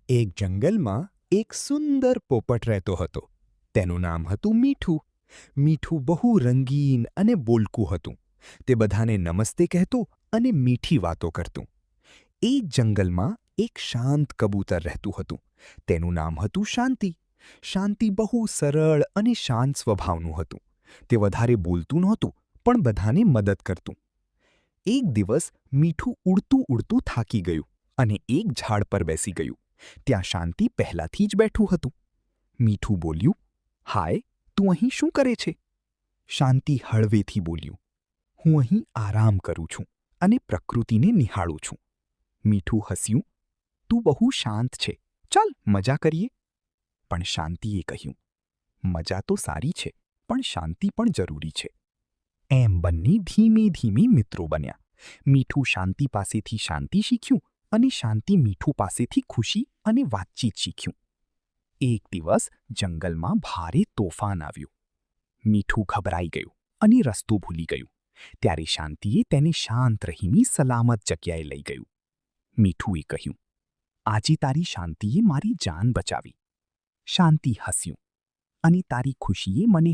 એક જંગલમાં એક સુંદર પોપટ રહેતો હતો. તેનું નામ હતું મીઠું. મીઠું બહુ રંગીન અને બોલકું હતું. તે બધાને નમસ્તે કહેતું અને મીઠી વાતો કરતું. એ જ જંગલમાં એક શાંત કબૂતર રહેતું હતું. તેનું નામ હતું શાંતિ. શાંતિ બહુ સરળ અને શાંત સ્વભાવનું હતું. તે વધારે બોલતું નહોતું, પણ બધાને મદદ કરતું. એક દિવસ મીઠું ઉડતું ઉડતું થાકી ગયું અને એક ઝાડ પર બેસી ગયું. ત્યાં શાંતિ પહેલાથી જ બેઠું હતું. મીઠું બોલ્યું, "હાય, તું અહીં શું કરે છે?" શાંતિ હળવેથી બોલ્યું, "હું અહીં આરામ કરું છું અને પ્રકૃતિને નિહાળું છું." મીઠું હસ્યું, "તું બહુ શાંત છે. ચાલ મજા કરીએ." પણ શાંતિએ કહ્યું, "મજા તો સારી છે, પણ શાંતિ પણ જરૂરી છે." એમ બંને ધીમે ધીમે મિત્રો બન્યા. મીઠું શાંતિ પાસેથી શાંતિ શીખ્યું અને શાંતિ મીઠું પાસેથી ખુશી અને વાતચીત શીખ્યું. એક દિવસ જંગલમાં ભારે તોફાન આવ્યું. મીઠું ગભરાઈ ગયું અને રસ્તો ભૂલી ગયું. ત્યારે શાંતિએ તેને શાંત રહીને સલામત જગ્યાએ લઈ ગયું. મીઠુએ કહ્યું, "આજે તારી શાંતિએ મારી જાન બચાવી." શાંતિ હસ્યું, "અને તારી ખુશીએ મને